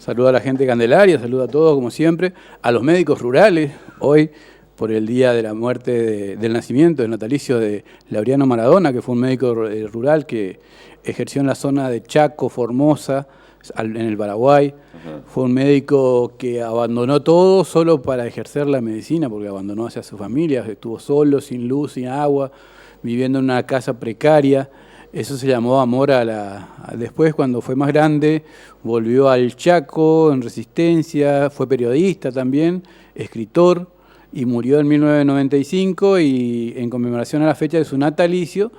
Saludo a la gente de Candelaria, saludo a todos como siempre, a los médicos rurales, hoy por el día de la muerte del nacimiento, del natalicio de Laureano Maradona, que fue un médico rural que ejerció en la zona de Chaco, Formosa, en el Paraguay. Fue un médico que abandonó todo solo para ejercer la medicina, porque abandonó hacia su familia, estuvo solo, sin luz, sin agua, viviendo en una casa precaria. Eso se llamó amor a la... Después, cuando fue más grande, volvió al Chaco en Resistencia, fue periodista también, escritor, y murió en 1995, y en conmemoración a la fecha de su natalicio,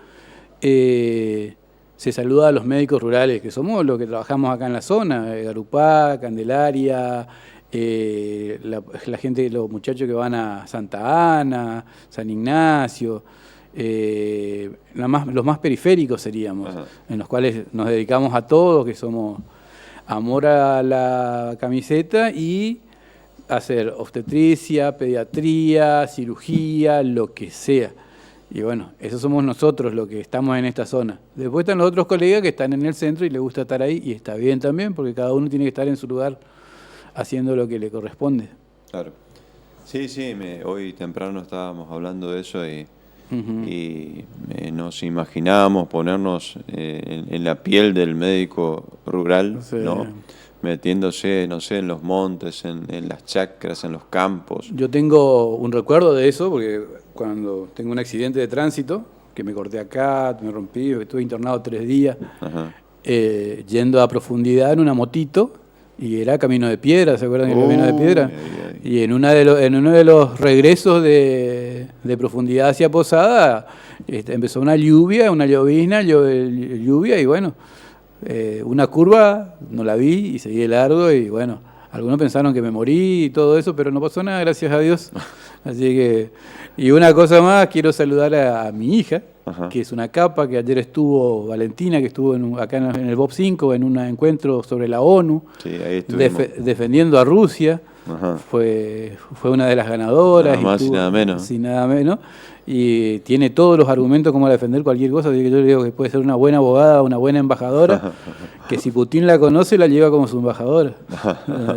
se saluda a los médicos rurales, que somos los que trabajamos acá en la zona, Garupá, Candelaria, la gente, los muchachos que van a Santa Ana, San Ignacio, los más periféricos seríamos, en los cuales nos dedicamos a todos, que somos amor a la camiseta y hacer obstetricia, pediatría, cirugía, lo que sea. Y bueno, esos somos nosotros los que estamos en esta zona. Después están los otros colegas que están en el centro y les gusta estar ahí, y está bien también, porque cada uno tiene que estar en su lugar haciendo lo que le corresponde. Claro. Sí, hoy temprano estábamos hablando de eso y nos imaginábamos ponernos en la piel del médico rural, sí, ¿no? Metiéndose, no sé, en los montes, en las chacras, en los campos. Yo tengo un recuerdo de eso, porque cuando tengo un accidente de tránsito, que me corté acá, me rompí, estuve internado 3 días, yendo a profundidad en una motito, y era camino de piedra, ¿se acuerdan del camino de piedra? Y en uno de los regresos de profundidad hacia Posada, empezó una llovizna, lluvia, y bueno, una curva, no la vi y seguí de largo, y bueno, algunos pensaron que me morí y todo eso, pero no pasó nada, gracias a Dios. Así que, y una cosa más, quiero saludar a mi hija, que es una capa, que ayer estuvo, Valentina, que estuvo acá en el Bob 5, en un encuentro sobre la ONU, sí, ahí defendiendo a Rusia. Fue una de las ganadoras. Nada más y nada menos. Sin nada menos. Y tiene todos los argumentos como defender cualquier cosa, así que yo le digo que puede ser una buena abogada, una buena embajadora, que si Putin la conoce, la lleva como su embajadora.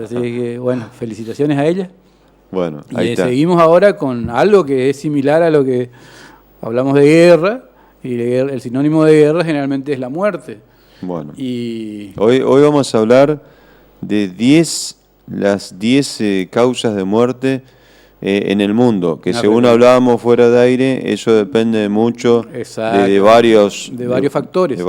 Así que, bueno, felicitaciones a ella. Bueno, ahí está. Seguimos ahora con algo que es similar a lo que hablamos de guerra, y el sinónimo de guerra generalmente es la muerte. Bueno, hoy vamos a hablar de las 10 causas de muerte en el mundo, que según hablábamos fuera de aire, eso depende mucho de varios factores.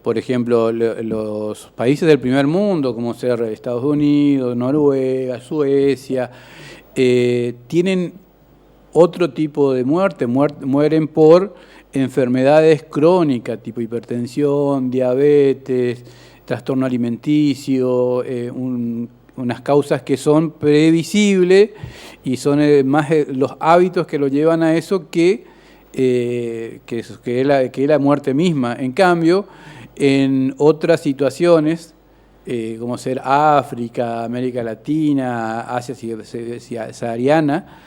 Por ejemplo, los países del primer mundo, como ser Estados Unidos, Noruega, Suecia, tienen otro tipo de muerte, mueren por enfermedades crónicas, tipo hipertensión, diabetes, trastorno alimenticio, unas causas que son previsibles, y son más los hábitos que lo llevan a eso que la muerte misma. En cambio, en otras situaciones, como ser África, América Latina, Asia sahariana,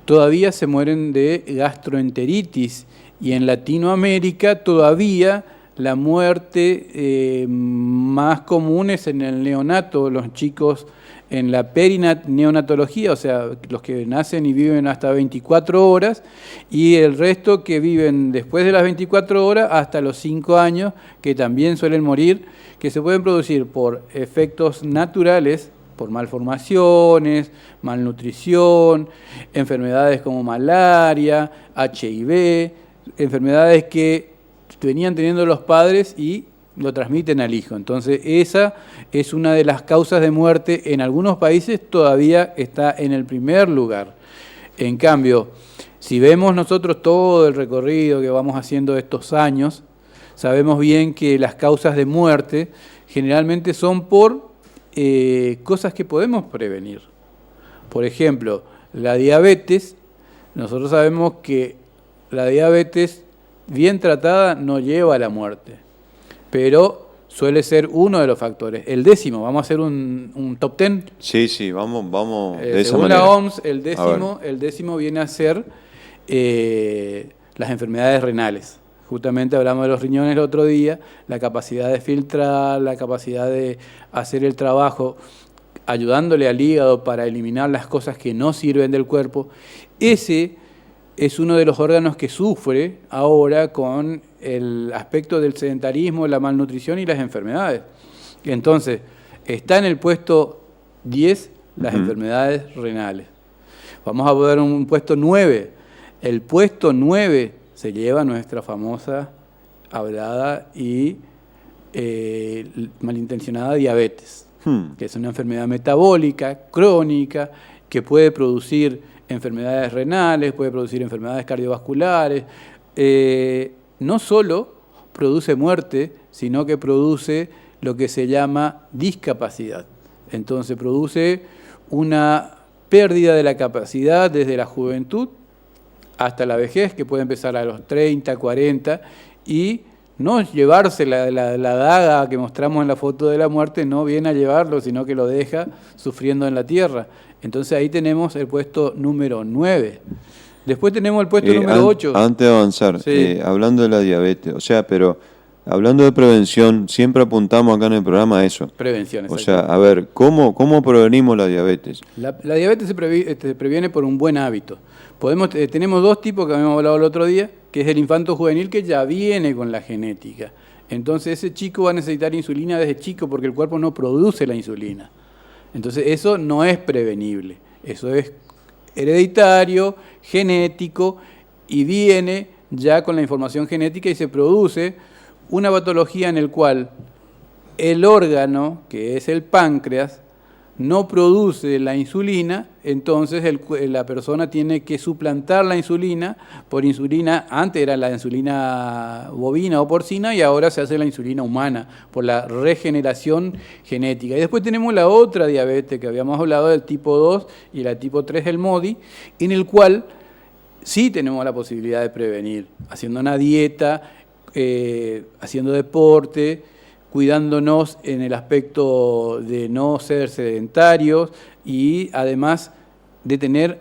todavía se mueren de gastroenteritis, y en Latinoamérica todavía la muerte más común es en el neonato, los chicos en la perineonatología, o sea, los que nacen y viven hasta 24 horas, y el resto que viven después de las 24 horas hasta los 5 años, que también suelen morir, que se pueden producir por efectos naturales, por malformaciones, malnutrición, enfermedades como malaria, HIV, enfermedades que venían teniendo los padres y lo transmiten al hijo. Entonces esa es una de las causas de muerte. En algunos países todavía está en el primer lugar. En cambio, si vemos nosotros todo el recorrido que vamos haciendo estos años, sabemos bien que las causas de muerte generalmente son por cosas que podemos prevenir. Por ejemplo, la diabetes. Nosotros sabemos que la diabetes bien tratada no lleva a la muerte, pero suele ser uno de los factores. El 10º, vamos a hacer un top 10. Sí, vamos de esa según manera. La OMS, el décimo viene a ser las enfermedades renales. Justamente hablamos de los riñones el otro día, la capacidad de filtrar, la capacidad de hacer el trabajo ayudándole al hígado para eliminar las cosas que no sirven del cuerpo. Ese es uno de los órganos que sufre ahora con el aspecto del sedentarismo, la malnutrición y las enfermedades. Entonces, está en el puesto 10 las enfermedades renales. Vamos a ver un puesto 9. El puesto 9 se lleva nuestra famosa, hablada y malintencionada diabetes, que es una enfermedad metabólica, crónica, que puede producir enfermedades renales, puede producir enfermedades cardiovasculares. No solo produce muerte, sino que produce lo que se llama discapacidad. Entonces produce una pérdida de la capacidad desde la juventud hasta la vejez, que puede empezar a los 30, 40, y no llevarse la daga que mostramos en la foto de la muerte, no viene a llevarlo, sino que lo deja sufriendo en la tierra. Entonces ahí tenemos el puesto número 9. Después tenemos el puesto número 8. Antes de avanzar, sí. Hablando de la diabetes, pero hablando de prevención, siempre apuntamos acá en el programa a eso. Prevención, o sea, a ver, ¿cómo prevenimos la diabetes? La diabetes se previene por un buen hábito. Tenemos dos tipos que habíamos hablado el otro día, que es el infanto juvenil, que ya viene con la genética. Entonces ese chico va a necesitar insulina desde chico porque el cuerpo no produce la insulina. Entonces eso no es prevenible, eso es hereditario, genético, y viene ya con la información genética y se produce una patología en la cual el órgano, que es el páncreas, no produce la insulina, entonces la persona tiene que suplantar la insulina por insulina. Antes era la insulina bovina o porcina y ahora se hace la insulina humana por la regeneración genética. Y después tenemos la otra diabetes que habíamos hablado, del tipo 2 y la tipo 3, el MODY, en el cual sí tenemos la posibilidad de prevenir, haciendo una dieta, haciendo deporte, cuidándonos en el aspecto de no ser sedentarios y además de tener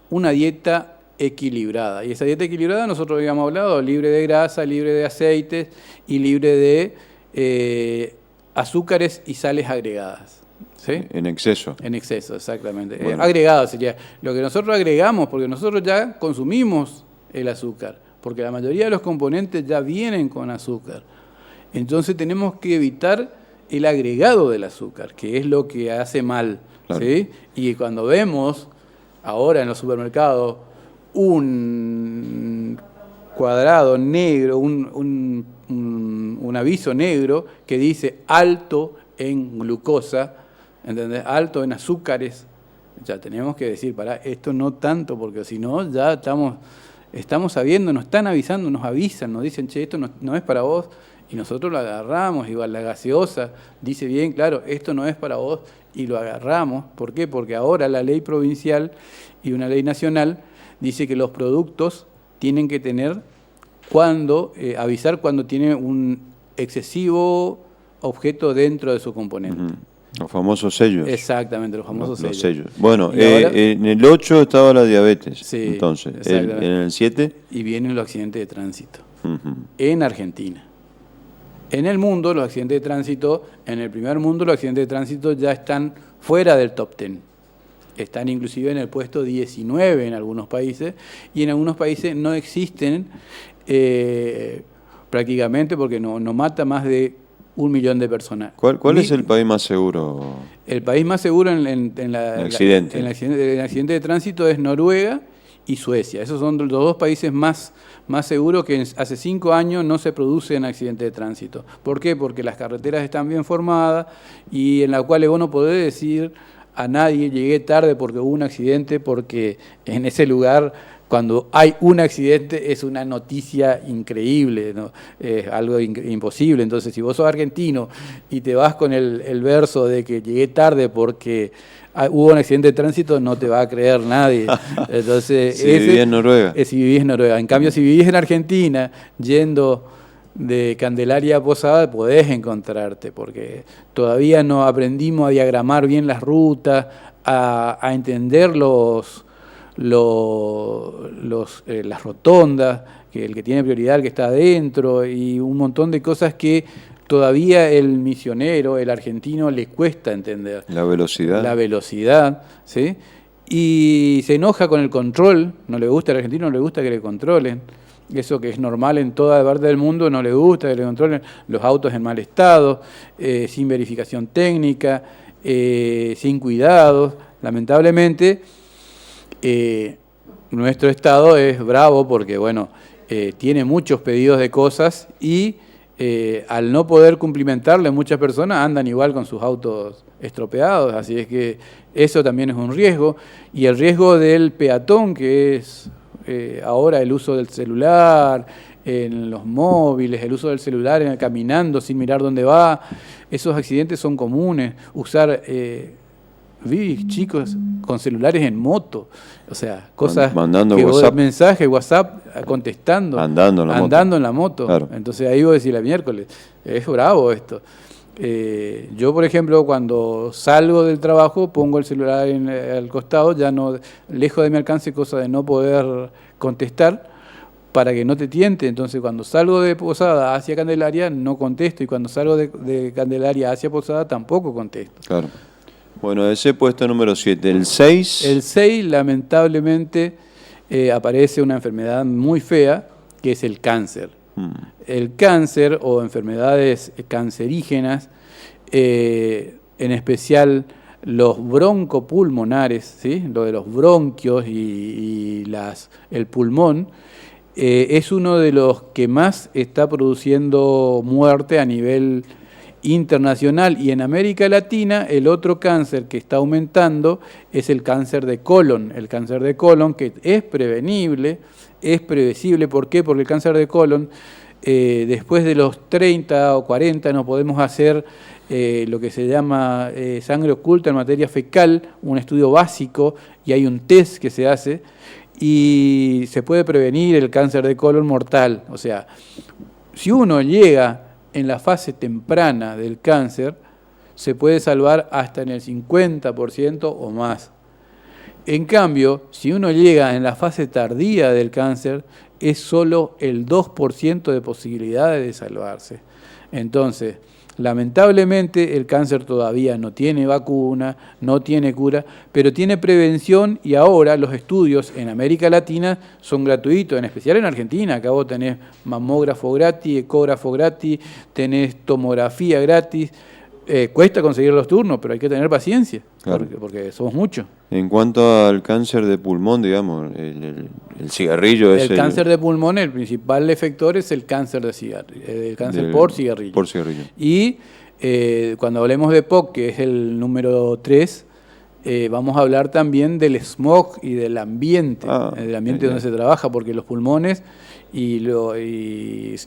una dieta equilibrada. Y esa dieta equilibrada nosotros habíamos hablado, libre de grasa, libre de aceites y libre de azúcares y sales agregadas. ¿Sí? En exceso. En exceso, exactamente. Bueno. Agregado sería lo que nosotros agregamos, porque nosotros ya consumimos el azúcar, porque la mayoría de los componentes ya vienen con azúcar. Entonces tenemos que evitar el agregado del azúcar, que es lo que hace mal. Claro. ¿Sí? Y cuando vemos ahora en los supermercados un cuadrado negro, un aviso negro que dice alto en glucosa, ¿entendés? Alto en azúcares, ya tenemos que decir, para esto no tanto, porque si no ya estamos sabiendo, nos están avisando, nos avisan, nos dicen, che, esto no es para vos. Y nosotros lo agarramos, igual la gaseosa dice bien claro, esto no es para vos, y lo agarramos. ¿Por qué? Porque ahora la ley provincial y una ley nacional dice que los productos tienen que tener avisar cuando tiene un excesivo objeto dentro de su componente. Los famosos sellos. Exactamente, los famosos sellos. Bueno, ahora, en el 8 estaba la diabetes, sí, entonces, en el 7... Y vienen los accidentes de tránsito, en Argentina. En el mundo, los accidentes de tránsito, en el primer mundo, los accidentes de tránsito ya están fuera del top 10. Están inclusive en el puesto 19 en algunos países, y en algunos países no existen prácticamente porque no mata más de 1 millón de personas. ¿Cuál es el país más seguro? El país más seguro en el accidente de tránsito es Noruega y Suecia. Esos son los dos países más seguros, que hace 5 años no se producen accidentes de tránsito. ¿Por qué? Porque las carreteras están bien formadas y en las cuales vos no podés decir a nadie llegué tarde porque hubo un accidente, porque en ese lugar cuando hay un accidente es una noticia increíble, ¿no? Es algo imposible. Entonces, si vos sos argentino y te vas con el verso de que llegué tarde porque hubo un accidente de tránsito, no te va a creer nadie. Entonces, si vivís en Noruega. Si vivís en Noruega. En cambio, si vivís en Argentina, yendo de Candelaria a Posada, podés encontrarte, porque todavía no aprendimos a diagramar bien las rutas, a entender las rotondas, que el que tiene prioridad, el que está adentro, y un montón de cosas que todavía el misionero, el argentino, le cuesta entender. La velocidad. La velocidad, ¿sí? Y se enoja con el control, no le gusta, al argentino no le gusta que le controlen. Eso que es normal en toda parte del mundo, no le gusta que le controlen los autos en mal estado, sin verificación técnica, sin cuidados. Lamentablemente, nuestro Estado es bravo porque, bueno, tiene muchos pedidos de cosas y al no poder cumplimentarle, muchas personas andan igual con sus autos estropeados, así es que eso también es un riesgo. Y el riesgo del peatón, que es ahora el uso del celular en los móviles, el uso del celular caminando sin mirar dónde va, esos accidentes son comunes. Usar vi chicos con celulares en moto, o sea, cosas mandando que WhatsApp. Mensajes, WhatsApp, contestando, andando en la moto. Claro. Entonces ahí vos decís la miércoles, es bravo esto. Yo, por ejemplo, cuando salgo del trabajo, pongo el celular al costado, ya no, lejos de mi alcance, cosa de no poder contestar, para que no te tiente. Entonces, cuando salgo de Posada hacia Candelaria, no contesto, y cuando salgo de Candelaria hacia Posada, tampoco contesto. Claro. Bueno, ese puesto número 7. ¿El 6? El 6, lamentablemente, aparece una enfermedad muy fea, que es el cáncer. El cáncer o enfermedades cancerígenas, en especial los broncopulmonares, ¿sí? Lo de los bronquios y el pulmón, es uno de los que más está produciendo muerte a nivel internacional, y en América Latina el otro cáncer que está aumentando es el cáncer de colon. El cáncer de colon, que es prevenible, es previsible. ¿Por qué? Porque el cáncer de colon, después de los 30 o 40 no podemos hacer lo que se llama sangre oculta en materia fecal, un estudio básico, y hay un test que se hace y se puede prevenir el cáncer de colon mortal. O sea, si uno llega en la fase temprana del cáncer, se puede salvar hasta en el 50% o más. En cambio, si uno llega en la fase tardía del cáncer, es solo el 2% de posibilidades de salvarse. Entonces, lamentablemente, el cáncer todavía no tiene vacuna, no tiene cura, pero tiene prevención, y ahora los estudios en América Latina son gratuitos, en especial en Argentina. Acá vos tenés mamógrafo gratis, ecógrafo gratis, tenés tomografía gratis. Cuesta conseguir los turnos, pero hay que tener paciencia, claro, porque somos muchos. En cuanto al cáncer de pulmón, digamos, el cigarrillo es el cáncer de pulmón, el principal efector es el cáncer de cigarrillo, el cáncer por cigarrillo. Por cigarrillo. Y cuando hablemos de POC, que es el número 3, vamos a hablar también del smog y del ambiente, donde se trabaja, porque los pulmones y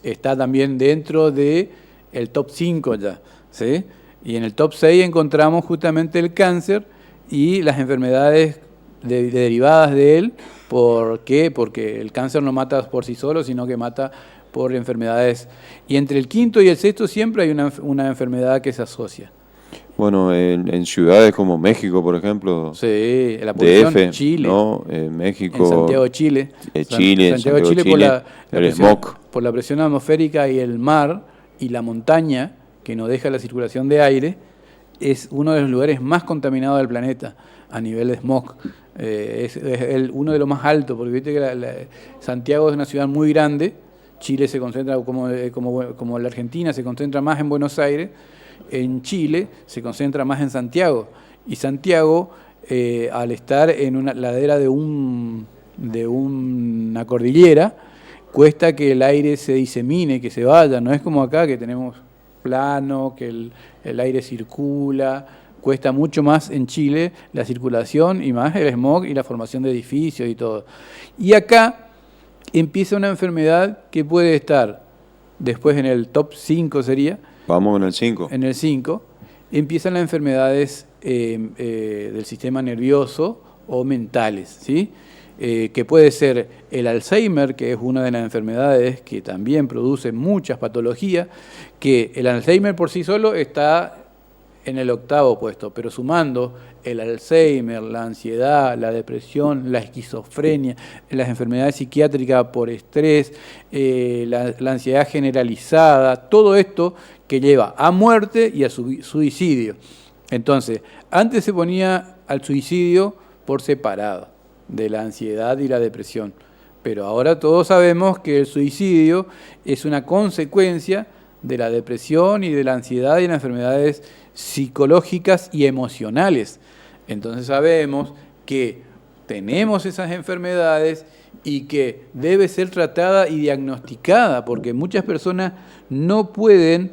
está también dentro de el top 5 ya, ¿sí? Y en el top 6 encontramos justamente el cáncer y las enfermedades derivadas de él. ¿Por qué? Porque el cáncer no mata por sí solo, sino que mata por enfermedades. Y entre el quinto y el sexto siempre hay una enfermedad que se asocia. Bueno, en ciudades como México, por ejemplo. Sí, la polución, DF, Chile. ¿no? México. En Santiago, Chile. Santiago, Chile, por el smog. Por la presión atmosférica y el mar y la montaña, que no deja la circulación de aire, es uno de los lugares más contaminados del planeta a nivel de smog. Es uno de los más altos, porque viste que Santiago es una ciudad muy grande. Chile se concentra, como la Argentina se concentra más en Buenos Aires, en Chile se concentra más en Santiago. Y Santiago, al estar en una ladera de una cordillera, cuesta que el aire se disemine, que se vaya. No es como acá, que tenemos plano, que el aire circula. Cuesta mucho más en Chile la circulación, y más el smog y la formación de edificios y todo. Y acá empieza una enfermedad que puede estar después en el top 5 sería. Vamos en el 5. En el 5 empiezan las enfermedades del sistema nervioso o mentales, ¿sí? Que puede ser el Alzheimer, que es una de las enfermedades que también produce muchas patologías, que el Alzheimer por sí solo está en el 8º puesto, pero sumando el Alzheimer, la ansiedad, la depresión, la esquizofrenia, las enfermedades psiquiátricas por estrés, la ansiedad generalizada, todo esto que lleva a muerte y a suicidio. Entonces, antes se ponía al suicidio por separado de la ansiedad y la depresión, pero ahora todos sabemos que el suicidio es una consecuencia de la depresión y de la ansiedad y las enfermedades psicológicas y emocionales. Entonces sabemos que tenemos esas enfermedades y que debe ser tratada y diagnosticada, porque muchas personas no pueden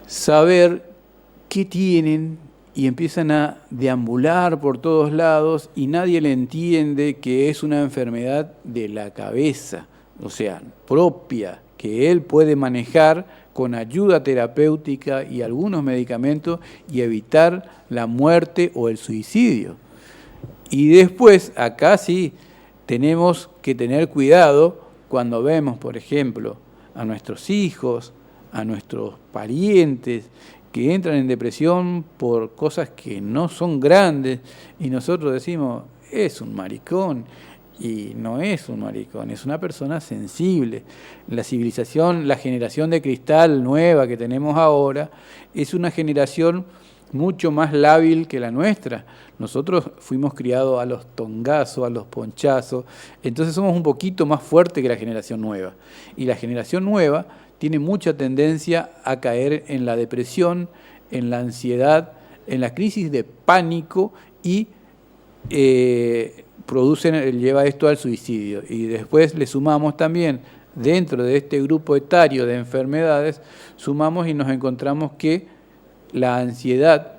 saber qué tienen y empiezan a deambular por todos lados y nadie le entiende que es una enfermedad de la cabeza, o sea, propia, que él puede manejar con ayuda terapéutica y algunos medicamentos y evitar la muerte o el suicidio. Y después, acá sí, tenemos que tener cuidado cuando vemos, por ejemplo, a nuestros hijos, a nuestros parientes, que entran en depresión por cosas que no son grandes y nosotros decimos, es un maricón. Y no es un maricón, es una persona sensible. La civilización, la generación de cristal nueva que tenemos ahora, es una generación mucho más lábil que la nuestra. Nosotros fuimos criados a los tongazos, a los ponchazos, entonces somos un poquito más fuertes que la generación nueva. Y la generación nueva tiene mucha tendencia a caer en la depresión, en la ansiedad, en la crisis de pánico y lleva esto al suicidio. Y después le sumamos también, dentro de este grupo etario de enfermedades, sumamos y nos encontramos que la ansiedad,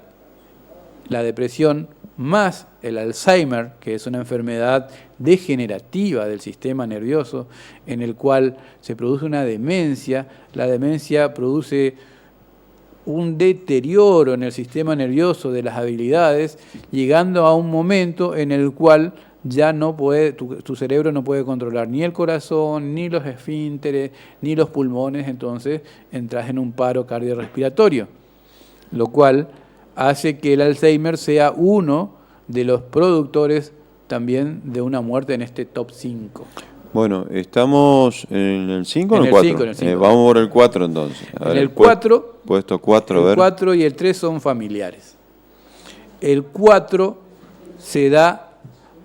la depresión, más el Alzheimer, que es una enfermedad degenerativa del sistema nervioso, en el cual se produce una demencia, la demencia produce un deterioro en el sistema nervioso de las habilidades, llegando a un momento en el cual ya no puede, tu cerebro no puede controlar ni el corazón, ni los esfínteres, ni los pulmones, entonces entras en un paro cardiorrespiratorio, lo cual hace que el Alzheimer sea uno de los productores también de una muerte en este top 5. Bueno, ¿estamos en el 5 o en el 4? En el 5. Vamos por el 4 entonces. En el 4, puesto 4, a ver. El 4 y el 3 son familiares. El 4 se da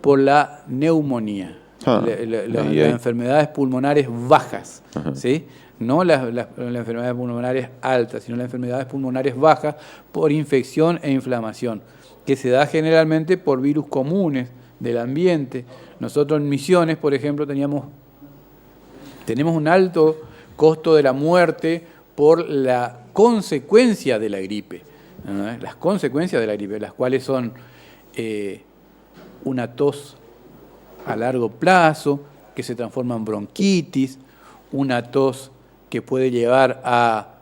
por la neumonía, las enfermedades pulmonares bajas, ¿sí? No las enfermedades pulmonares altas, sino las enfermedades pulmonares bajas por infección e inflamación, que se da generalmente por virus comunes del ambiente. Nosotros en Misiones, por ejemplo, tenemos un alto costo de la muerte por la consecuencia de la gripe, ¿no? Las consecuencias de la gripe, las cuales son una tos a largo plazo que se transforma en bronquitis, una tos que puede llevar a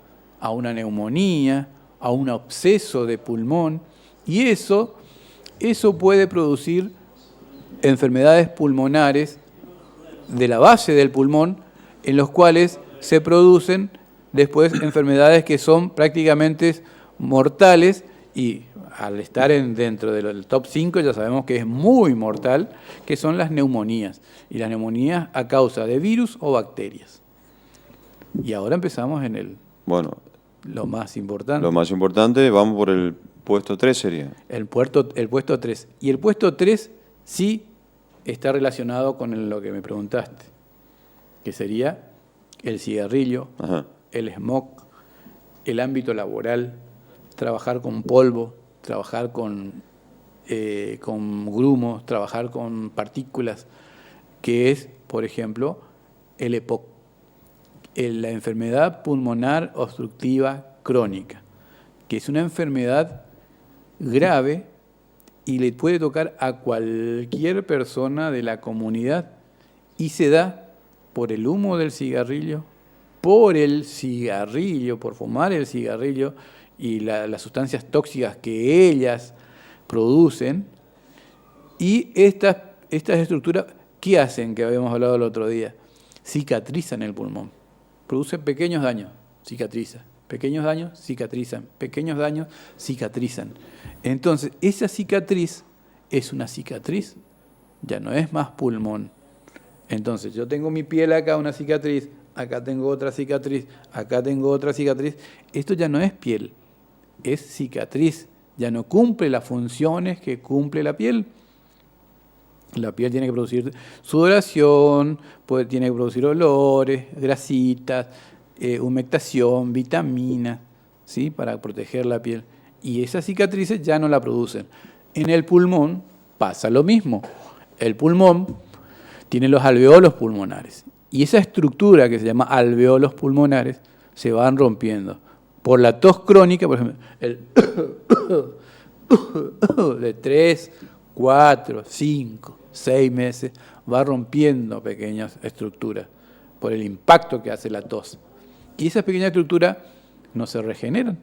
una neumonía, a un absceso de pulmón, y eso puede producir enfermedades pulmonares de la base del pulmón, en los cuales se producen después enfermedades que son prácticamente mortales, y al estar dentro del top 5 ya sabemos que es muy mortal, que son las neumonías, y las neumonías a causa de virus o bacterias. Y ahora empezamos en lo más importante. Lo más importante, vamos por el puesto 3 sería. El puesto 3. Y el puesto 3 sí está relacionado con lo que me preguntaste, que sería el cigarrillo, el smog, el ámbito laboral, trabajar con polvo, trabajar con grumos, trabajar con partículas, que es, por ejemplo, el EPOC, la enfermedad pulmonar obstructiva crónica, que es una enfermedad grave y le puede tocar a cualquier persona de la comunidad, y se da por el humo del cigarrillo, por fumar el cigarrillo y las sustancias tóxicas que ellas producen. Y estas estructuras, ¿qué hacen? Que habíamos hablado el otro día, cicatrizan el pulmón, producen pequeños daños, cicatriza, pequeños daños cicatrizan, pequeños daños cicatrizan. Entonces, esa cicatriz es una cicatriz, ya no es más pulmón. Entonces, yo tengo mi piel acá, una cicatriz, acá tengo otra cicatriz, acá tengo otra cicatriz. Esto ya no es piel, es cicatriz, ya no cumple las funciones que cumple la piel. La piel tiene que producir sudoración, tiene que producir olores, grasitas, humectación, vitaminas, ¿sí? Para proteger la piel. Y esas cicatrices ya no la producen. En el pulmón pasa lo mismo. El pulmón tiene los alveolos pulmonares. Y esa estructura que se llama alveolos pulmonares se van rompiendo. Por la tos crónica, por ejemplo, de 3, 4, 5, 6 meses, va rompiendo pequeñas estructuras por el impacto que hace la tos. Y esas pequeñas estructuras no se regeneran.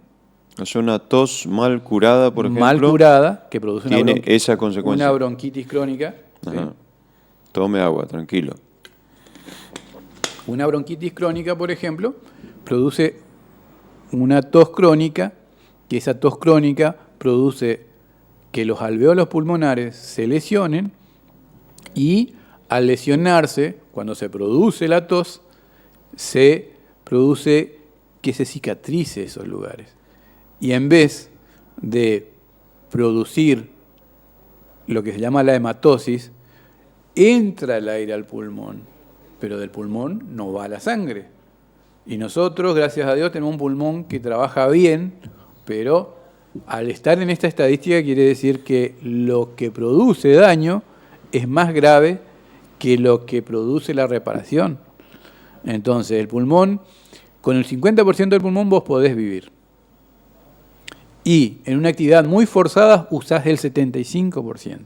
Es una tos mal curada, por ejemplo. Mal curada, que produce tiene esa consecuencia. Una bronquitis crónica. ¿Sí? Tome agua, tranquilo. Una bronquitis crónica, por ejemplo, produce una tos crónica, que esa tos crónica produce que los alveolos pulmonares se lesionen y al lesionarse, cuando se produce la tos, se produce que se cicatrice esos lugares. Y en vez de producir lo que se llama la hematosis, entra el aire al pulmón, pero del pulmón no va la sangre. Y nosotros, gracias a Dios, tenemos un pulmón que trabaja bien, pero al estar en esta estadística quiere decir que lo que produce daño es más grave que lo que produce la reparación. Entonces, el pulmón, con el 50% del pulmón vos podés vivir. Y en una actividad muy forzada usás el 75%.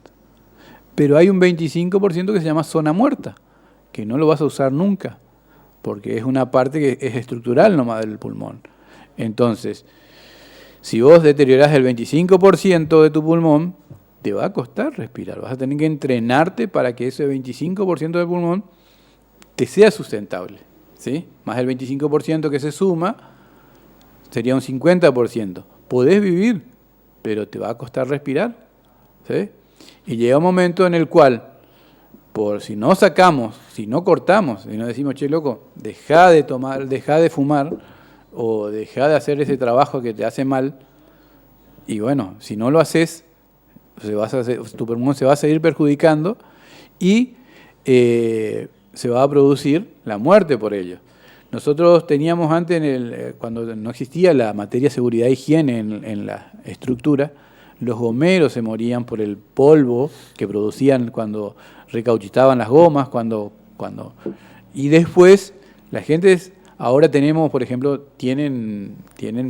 Pero hay un 25% que se llama zona muerta, que no lo vas a usar nunca, porque es una parte que es estructural nomás del pulmón. Entonces, si vos deteriorás el 25% de tu pulmón, te va a costar respirar. Vas a tener que entrenarte para que ese 25% del pulmón te sea sustentable, ¿sí? Más el 25% que se suma, sería un 50%. Podés vivir, pero te va a costar respirar, ¿sí? Y llega un momento en el cual, por si no sacamos, si no cortamos, y no decimos, che, loco, dejá de tomar, dejá de fumar, o dejá de hacer ese trabajo que te hace mal, y bueno, si no lo haces, tu pulmón se va a seguir perjudicando y se va a producir la muerte por ello. Nosotros teníamos antes, cuando no existía la materia seguridad e higiene en la estructura, los gomeros se morían por el polvo que producían cuando recauchutaban las gomas, y después la gente, ahora tenemos, por ejemplo, tienen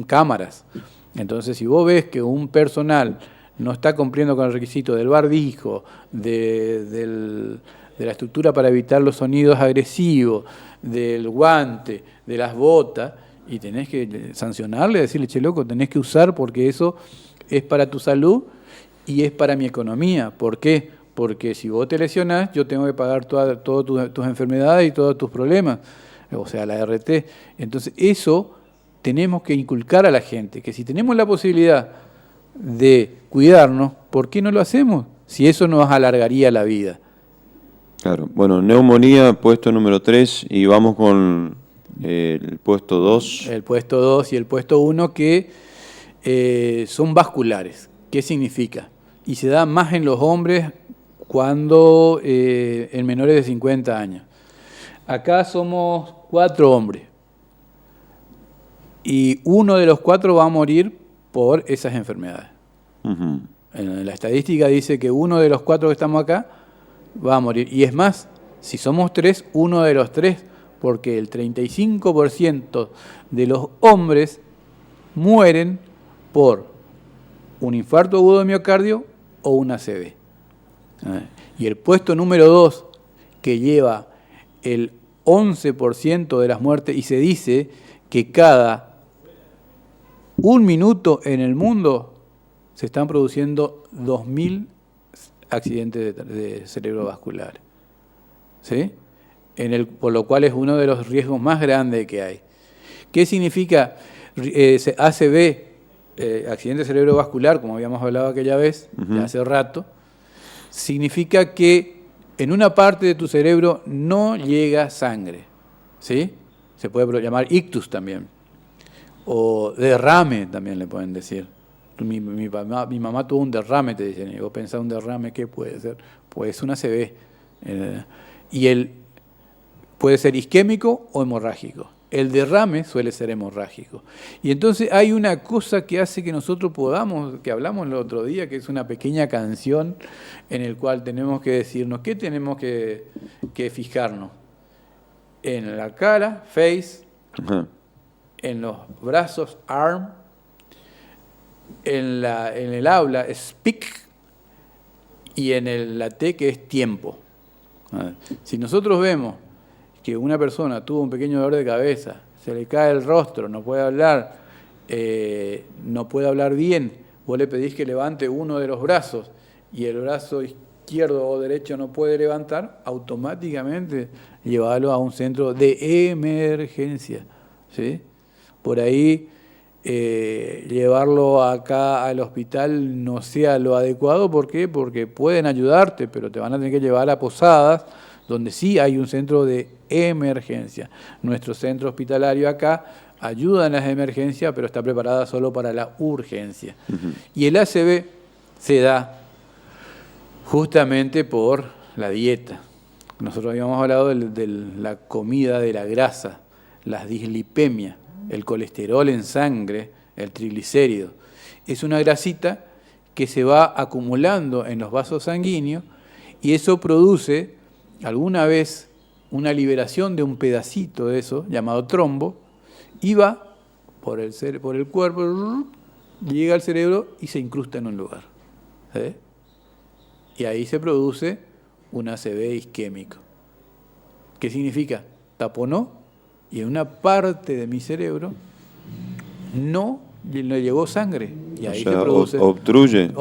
cámaras. Entonces, si vos ves que un personal no está cumpliendo con el requisito del barbijo, de la estructura para evitar los sonidos agresivos, del guante, de las botas, y tenés que sancionarle, decirle, che, loco, tenés que usar porque eso es para tu salud y es para mi economía. ¿Por qué? Porque si vos te lesionás, yo tengo que pagar todas tus enfermedades y todos tus problemas, o sea, la RT. Entonces, eso tenemos que inculcar a la gente, que si tenemos la posibilidad de cuidarnos, ¿por qué no lo hacemos? Si eso nos alargaría la vida. Claro. Bueno, neumonía, puesto número 3, y vamos con el puesto 2. El puesto 2 y el puesto 1 que son vasculares. ¿Qué significa? Y se da más en los hombres cuando en menores de 50 años. Acá somos 4 hombres. Y uno de los 4 va a morir por esas enfermedades. Uh-huh. En la estadística dice que uno de los 4 que estamos acá va a morir. Y es más, si somos 3, uno de los 3, porque el 35% de los hombres mueren por un infarto agudo de miocardio o una ACV. Y el puesto número 2, que lleva el 11% de las muertes, y se dice que cada 1 minuto en el mundo se están produciendo 2.000 accidentes de cerebrovasculares, ¿sí? Por lo cual es uno de los riesgos más grandes que hay. ¿Qué significa? ACV, accidente cerebrovascular, como habíamos hablado aquella vez, ya hace rato, significa que en una parte de tu cerebro no llega sangre, ¿sí? Se puede llamar ictus también, o derrame también le pueden decir. Mi mamá tuvo un derrame, te dicen, y vos pensás un derrame, ¿qué puede ser? Pues una ACV. Y puede ser isquémico o hemorrágico. El derrame suele ser hemorrágico. Y entonces hay una cosa que hace que nosotros podamos, que hablamos el otro día, que es una pequeña canción en el cual tenemos que decirnos, ¿qué tenemos que fijarnos? En la cara, face, en los brazos, arm, en el habla, speak, y en la T, que es tiempo. Si nosotros vemos que una persona tuvo un pequeño dolor de cabeza, se le cae el rostro, no puede hablar bien, vos le pedís que levante uno de los brazos y el brazo izquierdo o derecho no puede levantar, automáticamente llevarlo a un centro de emergencia, ¿sí? Por ahí llevarlo acá al hospital no sea lo adecuado. ¿Por qué? Porque pueden ayudarte, pero te van a tener que llevar a Posadas, donde sí hay un centro de emergencia. Nuestro centro hospitalario acá ayuda en las emergencias, pero está preparada solo para la urgencia. Y el ACV se da justamente por la dieta. Nosotros habíamos hablado de la comida, de la grasa, la dislipemia, el colesterol en sangre, el triglicérido. Es una grasita que se va acumulando en los vasos sanguíneos y eso produce alguna vez una liberación de un pedacito de eso, llamado trombo, y va por el cuerpo, llega al cerebro y se incrusta en un lugar. ¿Sí? Y ahí se produce un ACV isquémico. ¿Qué significa? Taponó y en una parte de mi cerebro no llegó sangre. Y ahí se produce... Obstruye.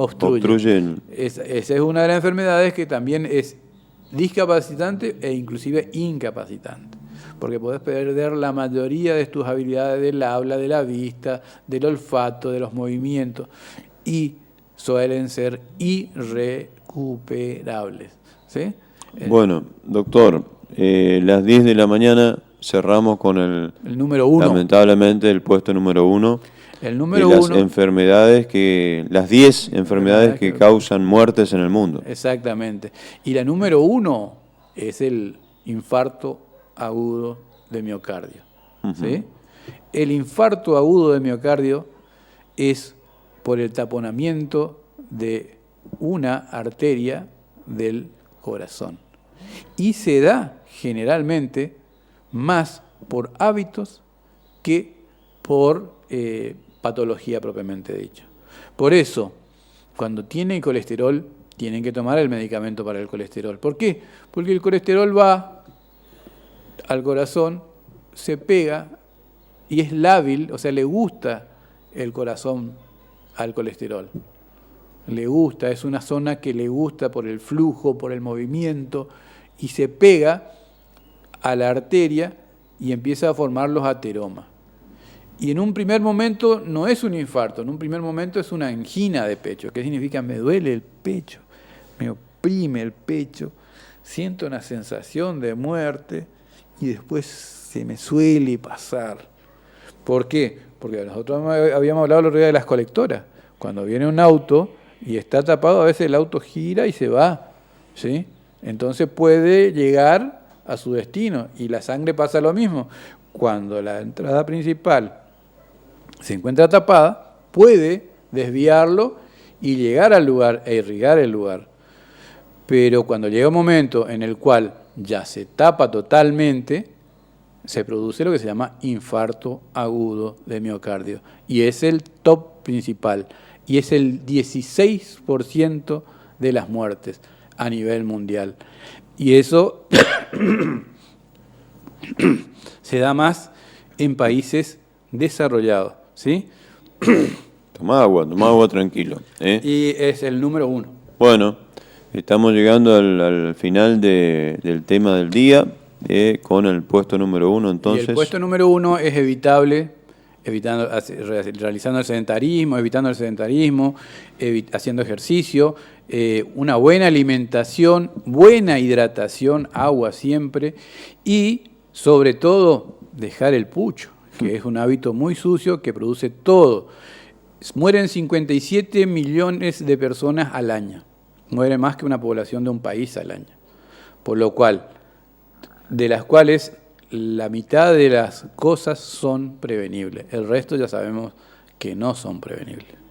Esa es una de las enfermedades que también es discapacitante e inclusive incapacitante, porque podés perder la mayoría de tus habilidades del habla, de la vista, del olfato, de los movimientos, y suelen ser irrecuperables. ¿Sí? Bueno, doctor, las 10 de la mañana cerramos con el número 1. Lamentablemente el puesto número 1. El número de las 1. Las 10 enfermedades que causan muertes en el mundo. Exactamente. Y la número 1 es el infarto agudo de miocardio. ¿Sí? El infarto agudo de miocardio es por el taponamiento de una arteria del corazón. Y se da generalmente más por hábitos que por patología propiamente dicha. Por eso, cuando tienen colesterol, tienen que tomar el medicamento para el colesterol. ¿Por qué? Porque el colesterol va al corazón, se pega y es lábil, o sea, le gusta el corazón al colesterol. Le gusta, es una zona que le gusta por el flujo, por el movimiento, y se pega a la arteria y empieza a formar los ateromas. Y en un primer momento no es un infarto, en un primer momento es una angina de pecho. ¿Qué significa? Me duele el pecho, me oprime el pecho, siento una sensación de muerte y después se me suele pasar. ¿Por qué? Porque nosotros habíamos hablado el otro día de las colectoras. Cuando viene un auto y está tapado, a veces el auto gira y se va, ¿sí? Entonces puede llegar a su destino y la sangre pasa lo mismo. Cuando la entrada principal se encuentra tapada, puede desviarlo y llegar al lugar e irrigar el lugar. Pero cuando llega un momento en el cual ya se tapa totalmente, se produce lo que se llama infarto agudo de miocardio. Y es el top principal. Y es el 16% de las muertes a nivel mundial. Y eso se da más en países desarrollados, ¿sí? Toma agua tranquilo. Y es el número 1. Bueno, estamos llegando al final del tema del día, con el puesto número 1 entonces. Y el puesto número 1 es evitable realizando el sedentarismo, evitando el sedentarismo, haciendo ejercicio, una buena alimentación, buena hidratación, agua siempre, y sobre todo dejar el pucho, que es un hábito muy sucio que produce todo. Mueren 57 millones de personas al año, muere más que una población de un país al año, por lo cual, de las cuales la mitad de las cosas son prevenibles, el resto ya sabemos que no son prevenibles.